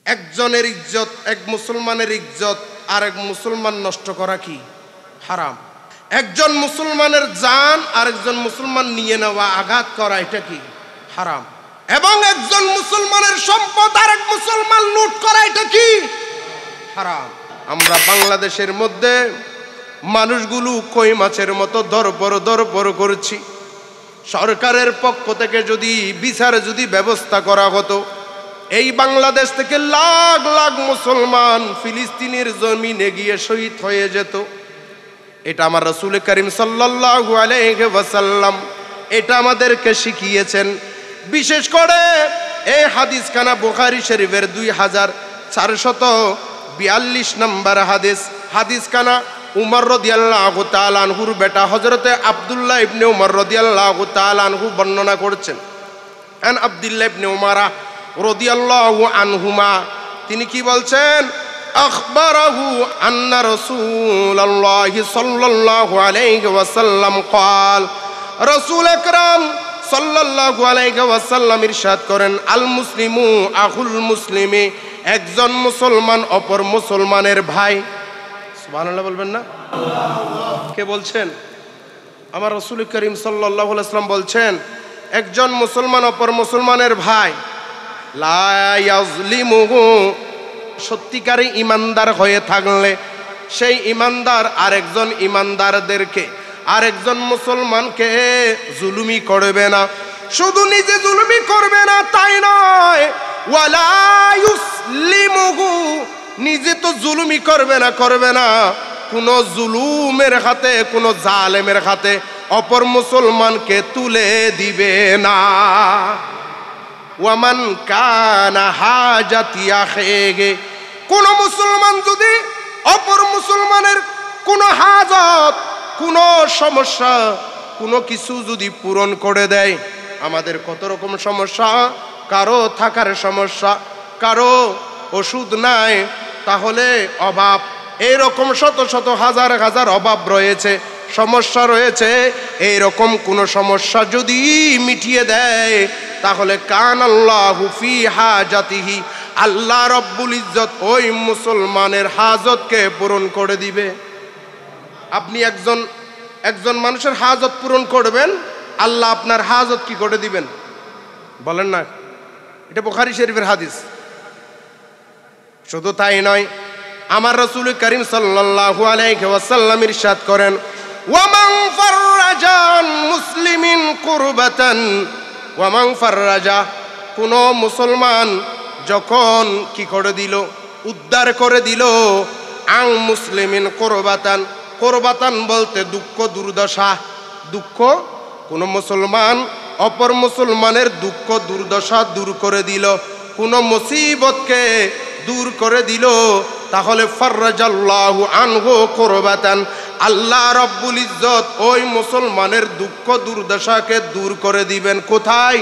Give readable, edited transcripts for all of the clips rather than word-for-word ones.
একজনের ইজ্জত, এক মুসলমানের ইজ্জত আরেক মুসলমান নষ্ট করা কি হারাম। একজন মুসলমানের জান আরেকজন মুসলমান নিয়ে নেওয়া, আঘাত করা, এটা কি হারাম। এবং একজন মুসলমানের সম্পদ আরেক মুসলমান লুট করা, এটা কি হারাম। আমরা বাংলাদেশের মধ্যে মানুষগুলো কই মাছের মতো দরপর করছি। সরকারের পক্ষ থেকে যদি বিচার যদি ব্যবস্থা করা হতো, এই বাংলাদেশ থেকে লাখ লাখ মুসলমান ফিলিস্তিনের জমিনে গিয়ে শহীদ হয়ে যেত। এটা আমার রাসূল করিম সাল্লাল্লাহু আলাইহি ওয়াসাল্লাম এটা আমাদেরকে শিখিয়েছেন। বিশেষ করে এই হাদিসখানা বুখারী শরীফের 2442 নম্বর হাদিসখানা উমর রাদিয়াল্লাহু তাআলা আনহুর বেটা হযরতে আব্দুল্লাহ ইবনে উমর রাদিয়াল্লাহু তাআলা আনহু বর্ণনা করছেন। আন আব্দুল্লাহ ইবনে উমর রাদিয়াল্লাহু আনহুমা, তিনি কি বলছেন? আখবারাহু আন্না রাসূলুল্লাহ সাল্লাল্লাহু আলাইহি ওয়াসাল্লাম قال, রাসূল আকরাম সাল্লাল্লাহু আলাইহি ওয়াসাল্লাম ইরশাদ করেন, আল মুসলিমু আখুল মুসলিমি, একজন মুসলমান অপর মুসলমানের ভাই। সুবহানাল্লাহ বলবেন না? কে বলছেন? আমার রাসূল করিম সাল্লাল্লাহু আলাইহি ওয়াসাল্লাম বলছেন, একজন মুসলমান অপর মুসলমানের ভাই। লা ইয়াজলিমুহু, সত্যিকারী ইমানদার হয়ে থাকলে সেই ইমানদার আরেকজন ইমানদারদেরকে, আরেকজন মুসলমানকে জুলুমি করবে না। শুধু নিজে জুলুমি করবে না তাই নয়, ওয়ালা ইউসলিমুহু, নিজে তো জুলুমি করবে না, কোন জুলুমের হাতে, কোন জালেমের হাতে অপর মুসলমানকে তুলে দিবে না। ওয়ামান কানা হাজাতি আখিহি, কোন মুসলমান যদি অপর মুসলমানের কোন হাজত, কোন সমস্যা, কোনো কিছু যদি পূরণ করে দেয়। আমাদের কত রকম সমস্যা, কারো থাকার সমস্যা, কারো ওষুধ নাই, তাহলে অভাব, এইরকম শত শত হাজার হাজার অভাব রয়েছে, সমস্যা রয়েছে। এইরকম কোন সমস্যা যদি মিটিয়ে দেয় তাহলে কান আল্লাহু ফি হাজাতিহি, আল্লাহ রব্বুল ইজ্জত ওই মুসলমানের হাজতকে পূরণ করে দিবে। আপনি একজন মানুষের হাজত পূরণ করবেন, আল্লাহ আপনার হাজত কি করে দিবেন বলেন না? এটা বুখারী শরীফের হাদিস। শুধু তাই নয়, আমার রাসূল করিম সাল্লাল্লাহু আলাইহি ওয়াসাল্লাম ইরশাদ করেন, ওয়ামান ফাররাজা মুসলিমিন কুরবাতান, ওয়ামান ফাররাজা, কোন মুসলমান যখন কি করে দিল, উদ্ধার করে দিল, আং মুসলিমিন কুরবাতান, কুরবাতান বলতে দুঃখ দুর্দশা, দুঃখ, কোন মুসলমান অপর মুসলমানের দুঃখ দুর্দশা দূর করে দিল, কোন মুসিবতকে দূর করে দিল, তাহলে ফাররাজাল্লাহু আনহু কুরবাতান, আল্লাহ রব্বুল ইজ্জত ওই মুসলমানের দুঃখ দুর্দশাকে দূর করে দিবেন। কোথায়?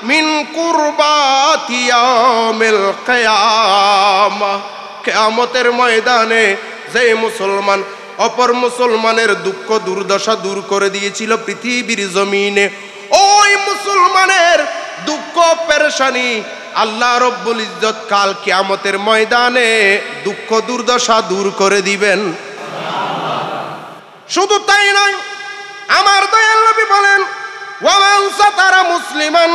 মিন কুরবাতি ইয়াউমিল কিয়ামা, কিয়ামতের ময়দানে যে মুসলমান অপর মুসলমানের দুঃখ দুর্দশা দূর করে দিয়েছিল পৃথিবীর জমিনে, ওই মুসলমানের দুঃখ পেরেশানি আল্লাহ রব্বুল ইজ্জত কাল কিয়ামতের ময়দানে দুঃখ দুর্দশা দূর করে দিবেন। শুধু তাই নয়, আমার দয়াল নবী বলেন, ওয়ামান সাতারা মুসলিমান,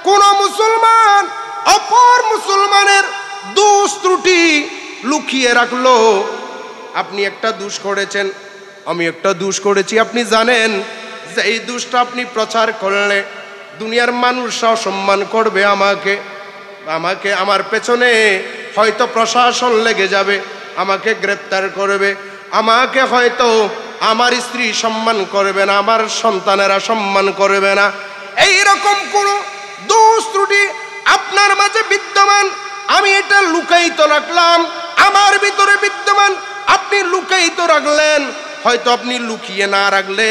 কোন মুসলমান অপর মুসলমানের দোষ ত্রুটি লুকিয়ে রাখলো। আপনি একটা দোষ করেছেন, আমি একটা দোষ করেছি, আপনি জানেন যে এই দোষটা আপনি প্রচার করলে দুনিয়ার মানুষরা সম্মান করবে আমাকে, আমার পেছনে হয়তো প্রশাসন লেগে যাবে, আমাকে গ্রেপ্তার করবে, আমাকে হয়তো আমার স্ত্রী সম্মান করবে না, আমার সন্তানেরা সম্মান করবে না। এই রকম কোন দোষ ত্রুটি আপনার মাঝে বিদ্যমান, আমি এটা লুকায়িত রাখলাম, আমার ভিতরে বিদ্যমান, আপনি লুকায়িত রাখলেন। হয়তো আপনি লুকিয়ে না রাখলে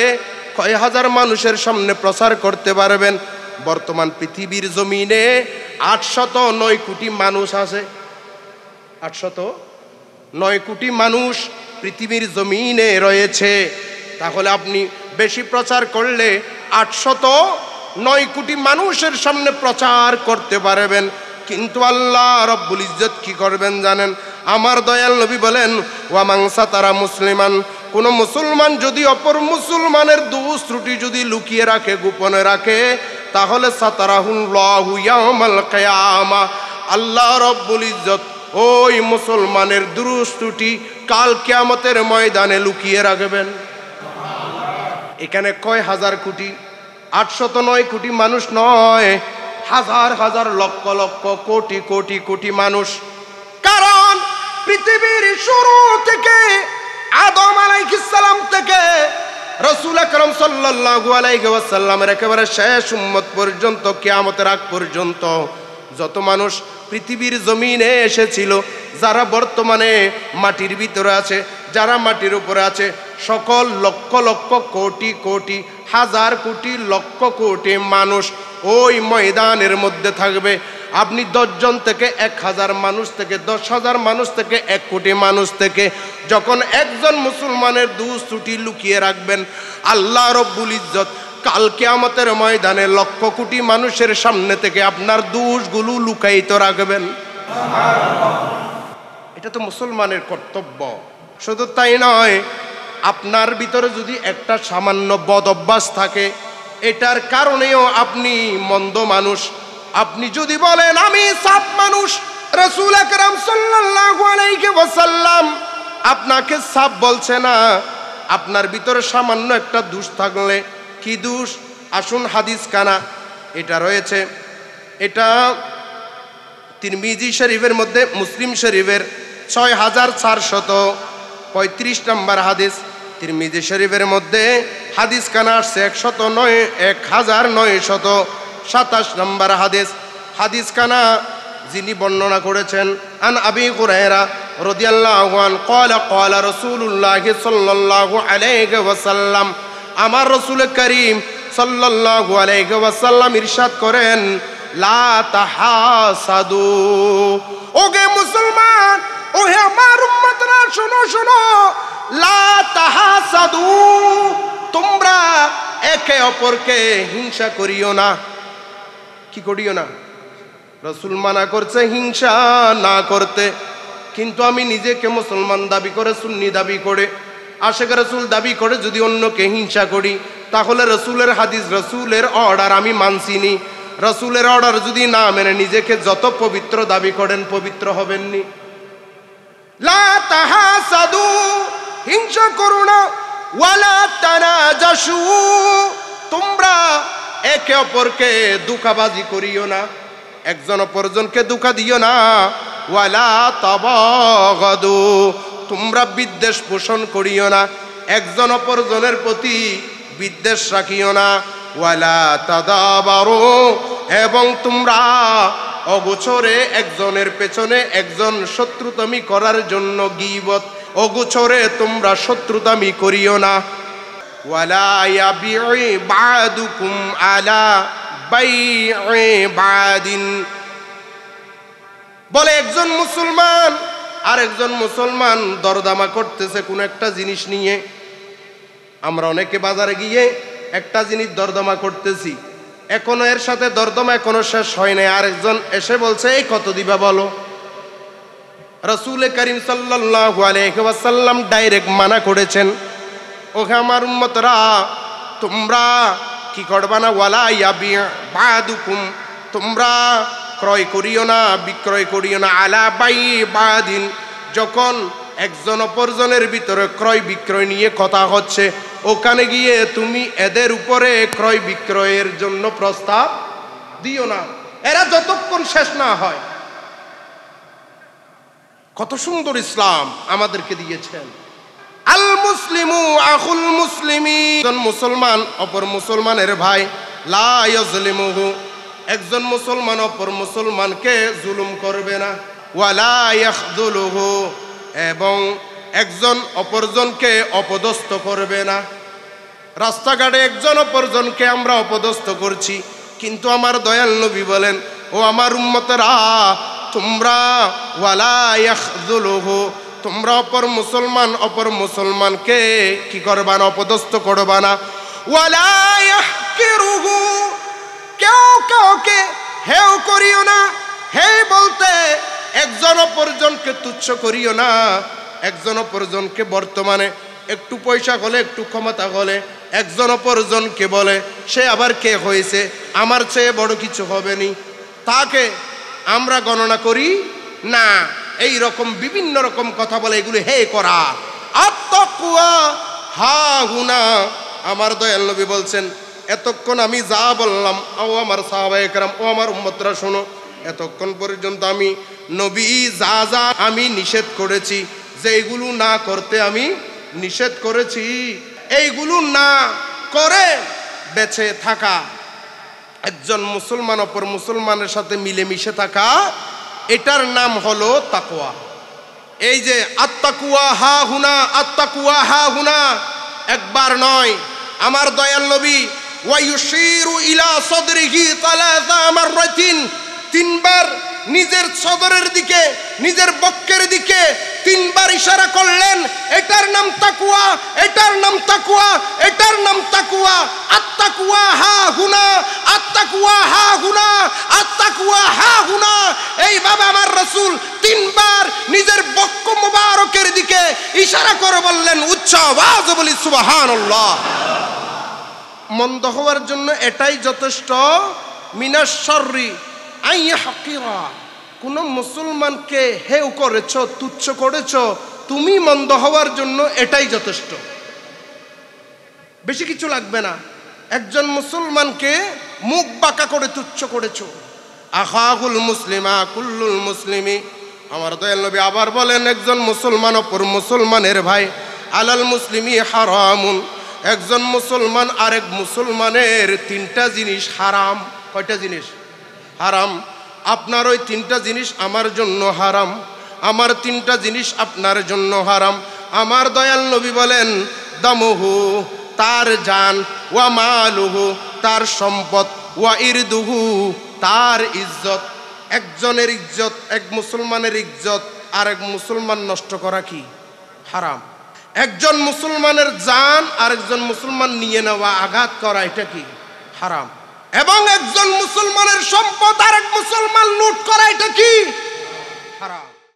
কয় হাজার মানুষের সামনে প্রচার করতে পারবেন। বর্তমান পৃথিবীর জমিনে 809 কোটি মানুষ আছে, 809 কোটি মানুষ পৃথিবীর জমিনে রয়েছে। তাহলে আপনি বেশি প্রচার করলে 809 কোটি মানুষের সামনে প্রচার করতে পারবেন, কিন্তু আল্লাহ রব্বুল ইজ্জত কি করবেন জানেন? আমার দয়াল নবী বলেন, ওয়া মান সাতারা মুসলিমান, কোন মুসলমান যদি অপর মুসলমানের দোষ ত্রুটি যদি লুকিয়ে রাখে, গোপনে রাখে, তাহলে সাতারাহুল্লাহু ইয়াউমাল কিয়ামা, আল্লাহ রব্বুল ইজ্জত ওই মুসলমানের দোষ ত্রুটি কাল কিয়ামতের ময়দানে লুকিয়ে রাখবেন। এখানে কয় হাজার কোটি, 809 কোটি মানুষ নয়, হাজার হাজার লক্ষ লক্ষ কোটি কোটি কোটি মানুষ। কারণ পৃথিবীর শুরু থেকে আদম আলাইহিস সালাম থেকে রাসূল আকরাম সাল্লাল্লাহু আলাইহি ওয়াসাল্লামের একেবারে শেষ উম্মত পর্যন্ত, কিয়ামতের আগ পর্যন্ত যত মানুষ পৃথিবীর জমিনে এসেছিল, যারা বর্তমানে মাটির ভিতরে আছে, যারা মাটির উপরে আছে, সকল লক্ষ লক্ষ কোটি কোটি হাজার কোটি লক্ষ কোটি মানুষ ওই ময়দানের মধ্যে থাকবে। আপনি 10 জন থেকে 1000 মানুষ থেকে 10,000 মানুষ থেকে 1 কোটি মানুষ থেকে যখন একজন মুসলমানের দোষ ত্রুটি লুকিয়ে রাখবেন, আল্লাহ রব্বুল ইজ্জত কাল কিয়ামতের ময়দানে লক্ষ কোটি মানুষের সামনে থেকে আপনার দোষগুলো লুকায়িত রাখবেন। এটা তো মুসলমানের কর্তব্য। শুধু তাই নয়, আপনার ভিতরে যদি একটা সামান্য বদ অভ্যাস থাকে, এটার কারণেও আপনি মন্দ মানুষ। আপনি যদি বলেন আমি সাফ মানুষ, রাসূল আকরাম সাল্লাল্লাহু আলাইহি ওয়াসাল্লাম আপনাকে সাফ বলছে না। আপনার ভিতরে সামান্য একটা দোষ থাকলে, কি দোষ? আসুন হাদিস কানা এটা রয়েছে, এটা তিরমিজি শরীফের মধ্যে, মুসলিম শরীফের 6435 নম্বর হাদিস, তিরমিজি শরীফের মধ্যে হাদিস কানা আসছে 1927 নম্বর হাদিস। হাদিস কানা যিনি বর্ণনা করেছেন, আন আবি হুরায়রা রাদিয়াল্লাহু আনহু ক্বালা ক্বালা রাসূলুল্লাহ সাল্লাল্লাহু আলাইহি ওয়াসাল্লাম, আমার রাসূল করিম সাল্লাল্লাহু আলাইহি ওয়াসাল্লাম ইরশাদ করেন, লা তাহাসাদু। ওগে মুসলমান, ওহে আমার উম্মতরা, শোনো শোনো, লা তাহাসাদু, তোমরা একে অপরকে হিংসা করিও না। কি করিও না? রাসূল মানা করছে হিংসা না করতে, কিন্তু আমি নিজেকে মুসলমান দাবি করে, সুন্নি দাবি করে, আশেক রাসূল দাবি করে যদি অন্যকে হিংসা করি, তাহলে রাসূলের হাদিস, রাসূলের অর্ডার আমি মানছিনি। রাসূলের অর্ডার যদি না মেনে নিজেকে যত পবিত্র দাবি করেন, পবিত্র হবেননি। লা তাহাসাদু, হিংসা করো না। ওয়ালা তানাজাশু, তোমরা একে অপরকে ধোঁকাবাজি করিও না, একজন অপরজনকে ধোঁকা দিও না। ওয়ালা তাবাগাদু, তোমরা বিদ্বেষ পোষণ করিও না, একজন অপরজনের প্রতি বিদ্বেষ রাখিও না। ওয়ালা তাদাবারু, এবং তোমরা অগোচরে একজনের পেছনে একজন শত্রুতামি করার জন্য গীবত, অগোচরে তোমরা শত্রুতামি করিও না। ওয়ালা ইয়াবিউ বাদুকুম আলা বাই'i বাদিন, বলে একজন মুসলমান আর একজন মুসলমান দরদামা করতেছে কোন একটা জিনিস নিয়ে। আমরা অনেকে বাজারে গিয়ে একটা জিনিস দরদামা করতেছি, এখনো এর সাথে দরদামা এখনো শেষ হয় নাই, আরেকজন এসে বলছে এই কত দিবা বলো। রাসূল করিম সাল্লাল্লাহু আলাইহি ওয়াসাল্লাম ডাইরেক্ট মানা করেছেন, ওহে আমার উম্মতরা, তোমরা কি করবা না? ওয়ালা ইয়াবিউ বাদুকুম, তোমরা ক্রয় করিও না, বিক্রয় করিও না, আলা বাই'i বাদিন, যখন একজন অপরজনের ভিতরে ক্রয় বিক্রয় নিয়ে কথা হচ্ছে, ওখানে গিয়ে তুমি এদের উপরে ক্রয় বিক্রয়ের জন্য প্রস্তাব দিও না, এরা যতক্ষণ শেষ না হয়। কত সুন্দর ইসলাম আমাদেরকে দিয়েছেন। আল মুসলিমু আখুল মুসলিমি, একজন মুসলমান অপর মুসলমানের ভাই, লা ইয়াজলিমুহু, একজন মুসলমান অপর মুসলমানকে জুলুম করবে না। ওয়ালা ইয়াখযুলুহু, এবং একজন অপরজনকে অপদস্থ করবে না। রাস্তাঘাটে একজন অপরজনকে আমরা অপদস্থ করছি, কিন্তু আমার দয়াল নবী বলেন, ও আমার উম্মতেরা, তোমরা ওয়ালা ইয়াখযুলুহু, তোমরা অপর মুসলমানকে কি করবা না? অপদস্থ করবা না। ওয়ালা ইয়াহকিরুহু, কেউ কাউকে হেয় করিও না। হে বলতে একজন অপরজনকে তুচ্ছ করিও না। একজন অপরজনকে বর্তমানে একটু পয়সা হলে, একটু ক্ষমতা হলে একজন অপরজনকে বলে সে আবার কে হয়েছে, আমার চেয়ে বড় কিছু হবে নি, তাকে আমরা গণনা করি না। এই রকম বিভিন্ন রকম কথা বলে, এগুলো হে করা। আত্তাকওয়া হা হুনা। আমার দয়াল নবী বলছেন, এতক্ষণ আমি যা বললাম, ও আমার সাহাবায়ে কেরাম, ও আমার উম্মতরা শোনো, এতক্ষণ পর্যন্ত আমি নবী যা যা আমি নিষেধ করেছি, যেগুলো না করতে আমি নিষেধ করেছি, এইগুলো না করে বেঁচে থাকা, একজন মুসলমান অপর মুসলমানের সাথে মিলেমিশে থাকা, এটার নাম হলো তাকওয়া। এই যে আত্তাকওয়া হা হুনা, আত্তাকওয়া হা হুনা একবার নয়। আমার দয়াল নবী ওয়ায়ুশিরু ইলা সাদরিহি তালাসা মাররাতিন, তিনবার নিজের সদরের দিকে, নিজের বক্ষের দিকে তিনবার ইশারা করলেন। এটার নাম তাকওয়া, এটার নাম তাকওয়া, এটার নাম তাকওয়া। আত্তাকওয়া হা হুনা, আত্তাকওয়া হা হুনা, আত্তাকওয়া হা হুনা। এইভাবে আমার রাসূল তিনবার নিজের বক্ষ মুবারকের দিকে ইশারা করে বললেন, উচ্চ আওয়াজে বলি সুবহানাল্লাহ। মন্দ হওয়ার জন্য এটাই যথেষ্ট। মিনাশ শাররি আইয়াহকিরা, কোন মুসলমানকে হেয় করেছ, তুচ্ছ করেছ, তুমি মন্দ হওয়ার জন্য এটাই যথেষ্ট, বেশি কিছু লাগবে না। একজন মুসলমানকে মুখ বাঁকা করে তুচ্ছ করেছ। আখাহুল মুসলিমা কুল্লুল মুসলিমি, আমার দয়াল নবী আবার বলেন, একজন মুসলমান অপর মুসলমানের ভাই, আলাল মুসলিমি হারামুন, একজন মুসলমান আরেক মুসলমানের তিনটা জিনিস হারাম। কয়টা জিনিস হারাম? আপনার ওই তিনটা জিনিস আমার জন্য হারাম, আমার তিনটা জিনিস আপনার জন্য হারাম। আমার দয়াল নবী বলেন, দামুহু, তার জান, ওয়া মালুহু, তার সম্পদ, ওয়া ইরদুহু, তার ইজ্জত। একজনের ইজ্জত, এক মুসলমানের ইজ্জত আরেক মুসলমান নষ্ট করা কি হারাম। একজন মুসলমানের জান আরেকজন মুসলমান নিয়ে নেওয়া, আঘাত করা, এটা কি হারাম। এবং একজন মুসলমানের সম্পদ আরেক মুসলমান লুট করা, এটা কি হারাম।